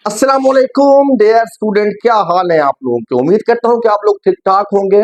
अस्सलाम वालेकुम dear student, क्या हाल है आप लोगों के। उम्मीद करता हूं कि आप लोग ठीक ठाक होंगे।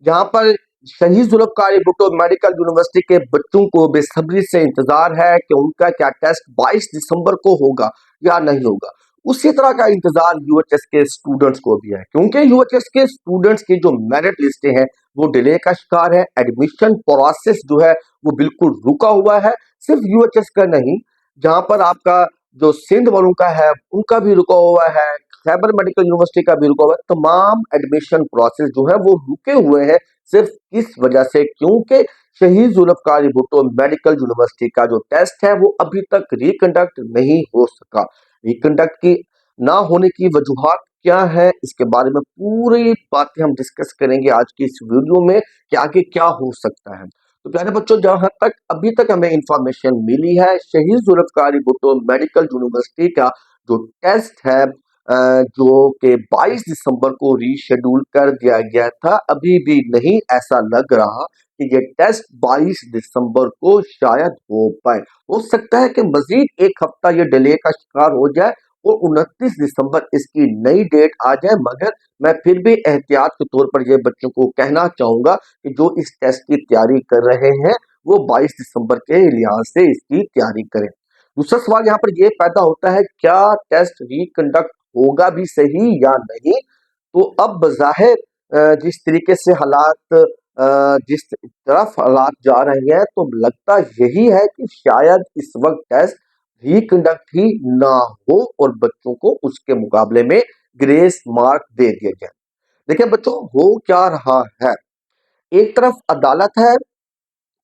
जहां पर शहीद जुल्फ़िकार भुट्टो मेडिकल यूनिवर्सिटी के बच्चों को बेसब्री से इंतजार है कि उनका क्या टेस्ट 22 दिसंबर को होगा या नहीं होगा, उसी तरह का इंतजार यूएचएस के स्टूडेंट्स को भी है, क्योंकि यूएचएस के स्टूडेंट्स की जो मेरिट लिस्टें हैं वो डिले का शिकार है। एडमिशन प्रोसेस जो है वो बिल्कुल रुका हुआ है। सिर्फ यूएचएस का नहीं, जहां पर आपका जो सिंध वालों का है उनका भी रुका हुआ है, खैबर मेडिकल यूनिवर्सिटी का भी रुका हुआ है। तमाम एडमिशन प्रोसेस जो है वो रुके हुए हैं। सिर्फ इस वजह से क्योंकि शहीद जुल्फ़िकार भुट्टो मेडिकल यूनिवर्सिटी का जो टेस्ट है वो अभी तक रिकंडक्ट नहीं हो सका। रिकंडक्ट की ना होने की वजूहात क्या है, इसके बारे में पूरी बातें हम डिस्कस करेंगे आज की इस वीडियो में कि आगे क्या हो सकता है। तो प्यारे बच्चों, जहां तक अभी तक हमें इंफॉर्मेशन मिली है, शहीद जुल्फ़िकार भुट्टो मेडिकल यूनिवर्सिटी का जो टेस्ट है जो कि 22 दिसंबर को रीशेड्यूल कर दिया गया था, अभी भी नहीं ऐसा लग रहा कि ये टेस्ट 22 दिसंबर को शायद हो पाए। हो सकता है कि मजीद एक हफ्ता ये डिले का शिकार हो जाए और 29 दिसंबर इसकी नई डेट आ जाए, मगर मैं फिर भी एहतियात के तौर पर ये बच्चों को कहना चाहूंगा कि जो इस टेस्ट की तैयारी कर रहे हैं वो 22 दिसंबर के लिहाज से इसकी तैयारी करें। दूसरा सवाल यहाँ पर यह पैदा होता है, क्या टेस्ट रिकंडक्ट होगा भी सही या नहीं। तो अब बज़ाहिर जिस तरीके से हालात जिस तरफ हालात जा रहे हैं, तो लगता यही है कि शायद इस वक्त टेस्ट रिकंडक्ट ही ना हो और बच्चों को उसके मुकाबले में ग्रेस मार्क दे दिया जाए। देखिए बच्चों, हो क्या रहा है, एक तरफ अदालत है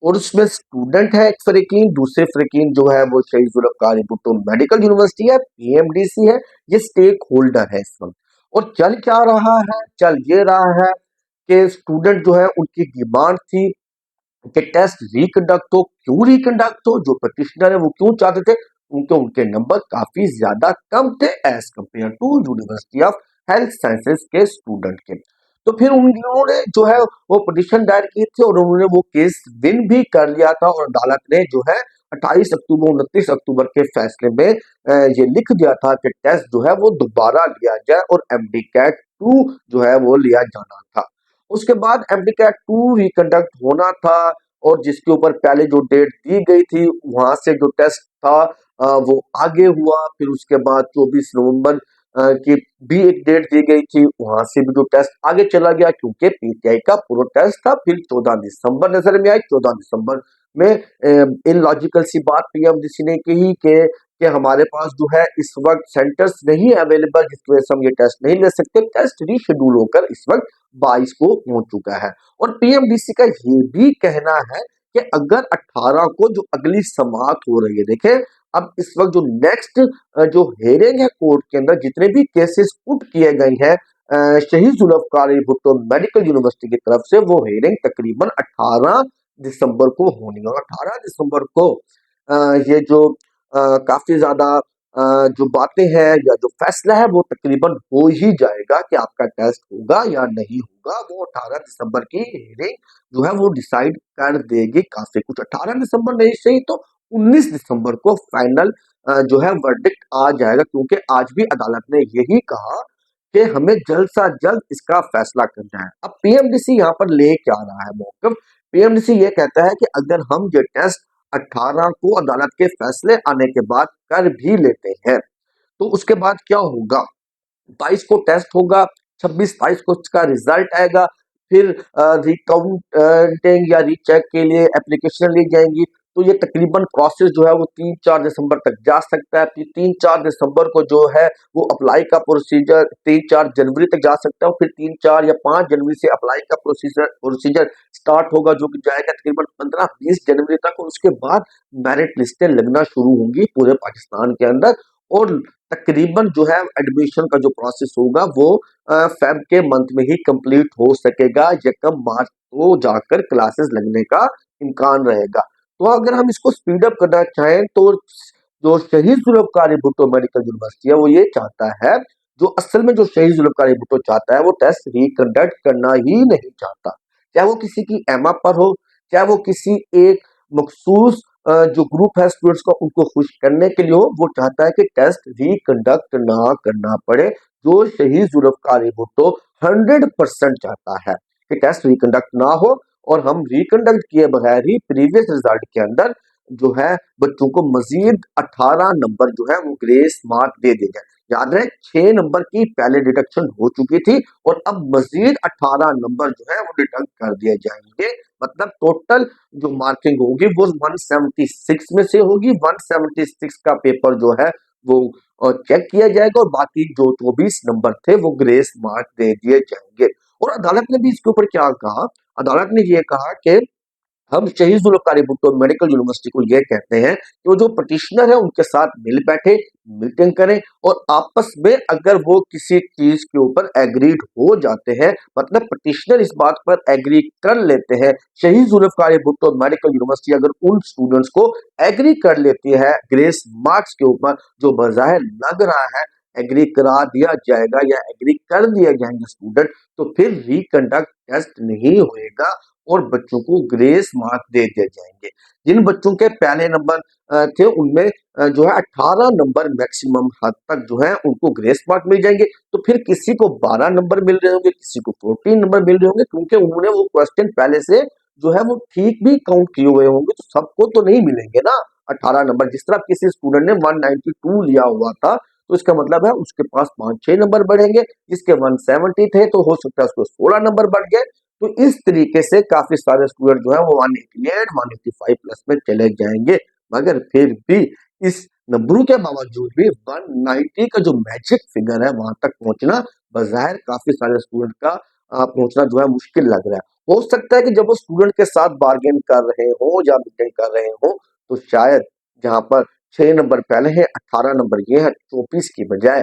और उसमें स्टूडेंट है एक फरीकीन, दूसरे फरीकीन जो है वो शहीद जुल्फ़िकार भुट्टो मेडिकल यूनिवर्सिटी है, पीएमडीसी है, ये स्टेक होल्डर है इस वक्त। और चल क्या रहा है, चल ये रहा है कि स्टूडेंट जो है उनकी डिमांड थी कि टेस्ट रिकंडक्ट हो। क्यों रिकंडक्ट हो, जो पटिशनर है वो क्यों चाहते थे, क्योंकि उनके नंबर काफी ज्यादा कम थे as compare to university of health sciences के स्टूडेंट के। तो फिर उन्होंने जो है वो पिटीशन दायर की थी और उन्होंने वो केस विन भी कर लिया था और अदालत ने जो है 28 अक्टूबर 29 अक्टूबर के फैसले में ये लिख दिया था कि टेस्ट जो है वो दोबारा लिया जाए और एमडी कैट 2 जो है वो लिया जाना था। उसके बाद एमडी कैट 2 रिकंडक्ट होना था और जिसके ऊपर पहले जो डेट दी गई थी वहां से जो टेस्ट था वो आगे हुआ। फिर उसके बाद 24 नवंबर की भी एक डेट दी गई थी, वहां से भी जो टेस्ट आगे चला गया क्योंकि पीटीआई का पूरा टेस्ट था। फिर 14 दिसंबर नजर में आई। 14 दिसंबर में इलॉजिकल सी बात पीएमडीसी ने कही कि हमारे पास जो है इस वक्त सेंटर्स नहीं अवेलेबल, जिसकी वजह से हम ये टेस्ट नहीं ले सकते। टेस्ट रीशेड्यूल होकर इस वक्त 22 को पहुंच चुका है और पीएमडीसी का ये भी कहना है कि अगर 18 को जो अगली समाअत हो रही है, देखें अब इस वक्त जो नेक्स्ट जो हेयरिंग है कोर्ट के अंदर, जितने भी केसेस पुट किए गए हैं शहीद जुल्फ़िकार भुट्टो मेडिकल यूनिवर्सिटी की तरफ से, वो हेयरिंग तकरीबन 18 दिसंबर को होनी है। और 18 दिसंबर को ये जो काफी ज्यादा जो बातें हैं या जो फैसला है वो तकरीबन हो ही जाएगा कि आपका टेस्ट होगा या नहीं होगा। वो 18 दिसंबर की हेयरिंग जो है वो डिसाइड कर देगी काफी कुछ। 18 दिसंबर नहीं सही तो 19 दिसंबर को फाइनल जो है वर्डिक्ट आ जाएगा, क्योंकि आज भी अदालत ने यही कहा कि हमें जल्द से जल्द इसका फैसला करना है। अब पीएमडीसी यहाँ पर ले क्या रहा है मौकफ, पीएमडीसी ये कहता है कि अगर हम ये टेस्ट 18 को अदालत के फैसले आने के बाद कर भी लेते हैं तो उसके बाद क्या होगा, 22 को टेस्ट होगा, 26-22 को इसका रिजल्ट आएगा। फिर रिकाउंटिंग या रीचेक के लिए एप्लीकेशन ली जाएंगी। तो ये तकरीबन प्रोसेस जो है वो 3-4 दिसंबर तक जा सकता है। फिर 3-4 दिसंबर को जो है वो अप्लाई का प्रोसीजर 3-4 जनवरी तक जा सकता है। फिर 3-4 या 5 जनवरी से अप्लाई का प्रोसीजर स्टार्ट होगा, जो कि जाएगा तकरीबन 15-20 जनवरी तक। और उसके बाद मेरिट लिस्टें लगना शुरू होंगी पूरे पाकिस्तान के अंदर और तकरीबन जो है एडमिशन का जो प्रोसेस होगा वो फेब के मंथ में ही कंप्लीट हो सकेगा। यकम मार्च को जाकर क्लासेस लगने का इम्कान रहेगा। तो अगर हम इसको स्पीड अप करना चाहें तो जो शहीद जुल्फ़िकार भुट्टो मेडिकल यूनिवर्सिटी है वो ये चाहता है, जो असल में जो शहीद जुल्फ़िकार भुट्टो चाहता है वो टेस्ट रिकंडक्ट करना ही नहीं चाहता। चाहे वो किसी की एमा पर हो, चाहे वो किसी एक मखसूस जो ग्रुप है स्टूडेंट्स का उनको खुश करने के लिए हो, वो चाहता है कि टेस्ट रिकंडक्ट ना करना पड़े। जो शहीद जुल्फकार भुट्टो 100% चाहता है कि टेस्ट रिकंडक्ट ना हो और हम रिकंडक्ट किए बगैर ही प्रीवियस रिजल्ट के अंदर जो है बच्चों को मजीद 18 नंबर जो है वो ग्रेस मार्क दे दिए जाए। याद रहे 6 नंबर की पहले डिडक्शन हो चुकी थी और अब मजीद 18 नंबर जो है वो डिडक्ट कर दिए जाएंगे। मतलब टोटल जो मार्किंग होगी वो 176 में से होगी। 176 का पेपर जो है वो चेक किया जाएगा और बाकी जो 24 नंबर थे वो ग्रेस मार्क दे दिए जाएंगे। और अदालत ने भी इसके ऊपर क्या कहा, अदालत ने ये कहा कि हम शहीद जुल्फकार भुट्टो मेडिकल यूनिवर्सिटी को ये कहते हैं कि वो जो पटिशनर है उनके साथ मिल बैठे, मीटिंग करें और आपस में अगर वो किसी चीज के ऊपर एग्रीड हो जाते हैं, मतलब पटिशनर इस बात पर एग्री कर लेते हैं, शहीद जुल्फकार भुट्टो मेडिकल यूनिवर्सिटी अगर उन स्टूडेंट्स को एग्री कर लेती है ग्रेस मार्क्स के ऊपर, जो बज़ाहिर लग रहा है एग्री करा दिया जाएगा या एग्री कर दिए जाएंगे स्टूडेंट, तो फिर रिकंडक्ट टेस्ट नहीं होएगा और बच्चों को ग्रेस मार्क दे दिए जाएंगे। जिन बच्चों के पहले नंबर थे उनमें जो है 18 नंबर मैक्सिमम हद तक जो है उनको ग्रेस मार्क मिल जाएंगे। तो फिर किसी को 12 नंबर मिल रहे होंगे, किसी को 14 नंबर मिल रहे होंगे, क्योंकि उन्होंने वो क्वेश्चन पहले से जो है वो ठीक भी काउंट किए हुए होंगे, तो सबको तो नहीं मिलेंगे ना 18 नंबर। जिस तरह किसी स्टूडेंट ने 192 लिया हुआ था तो इसका मतलब है उसके पास 5-6 नंबर बढ़ेंगे, जिसके 170 थे तो हो सकता है उसको 16 नंबर बढ़ गए। तो इस तरीके से काफी सारे स्टूडेंट जो है वो 188 185 प्लस में चले जाएंगे। मगर फिर भी इस नंबरों के बावजूद भी 190 का जो मैजिक फिगर है वहां तक पहुंचना बजाय काफी सारे स्टूडेंट का पहुंचना जो है मुश्किल लग रहा है। हो सकता है कि जब वो स्टूडेंट के साथ बार्गेन कर रहे हो या मीटिंग कर रहे हो तो शायद जहां पर 6 नंबर पहले है 18 नंबर ये है 24 की बजाय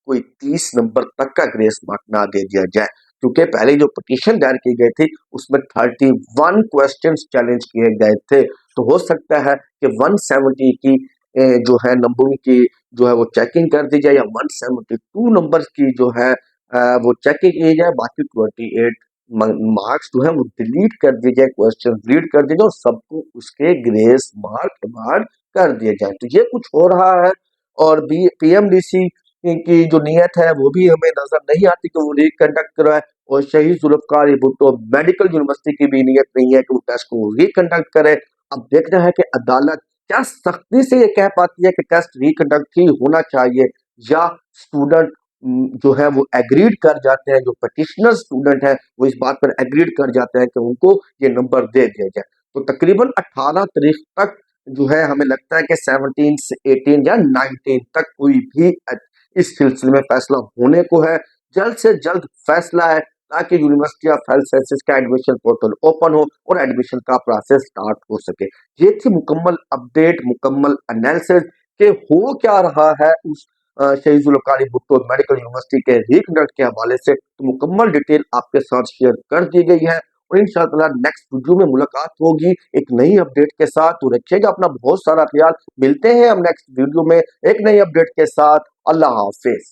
कोई 30 नंबर तक का ग्रेस मार्क ना दे दिया जाए, क्योंकि पहले जो पिटीशन दायर की गई थी उसमें 31 क्वेश्चंस चैलेंज किए गए थे। तो हो सकता है कि 170 की जो है नंबरों की जो है वो चेकिंग कर दी जाए या 172 नंबर की जो है वो चेकिंग की जाए, बाकी 28 मार्क्स जो है वो डिलीट कर दिए जाए, क्वेश्चन डिलीट कर दिए जाए और सबको उसके ग्रेस मार्क बाहर कर दिए जाए। तो ये कुछ हो रहा है और बी पीएमडीसी की जो नियत है वो भी हमें नजर नहीं आती कि वो रिकंडक्ट कराए और शहीद जुल्फकार भुट्टो मेडिकल यूनिवर्सिटी की भी नियत नहीं है कि वो टेस्ट को रिकंडक्ट करे। अब देखना है कि अदालत क्या सख्ती से ये कह पाती है कि टेस्ट रिकंडक्ट ही होना चाहिए या स्टूडेंट जो है वो एग्रीड कर जाते हैं, जो पटिशनर स्टूडेंट है वो इस बात पर एग्रीड कर जाते हैं कि उनको ये नंबर दे दिया जाए। तो तकरीबन 18 तारीख तक जो है हमें लगता है कि 17 से 18 या 19 तक कोई भी इस सिलसिले में फैसला होने को है। जल्द से जल्द फैसला है ताकि यूनिवर्सिटी ऑफ हेल्थ साइंसेज का एडमिशन पोर्टल ओपन हो और एडमिशन का प्रोसेस स्टार्ट हो सके। ये थी मुकम्मल अपडेट, मुकम्मल एनालिसिस के हो क्या रहा है उस शहीद जुल्फकार भुट्टो मेडिकल यूनिवर्सिटी के रिकंडक्ट के हवाले से। तो मुकम्मल डिटेल आपके साथ शेयर कर दी गई है और इंशाअल्लाह नेक्स्ट वीडियो में मुलाकात होगी एक नई अपडेट के साथ। तो रखिएगा अपना बहुत सारा ख्याल, मिलते हैं हम नेक्स्ट वीडियो में एक नई अपडेट के साथ। अल्लाह हाफिज।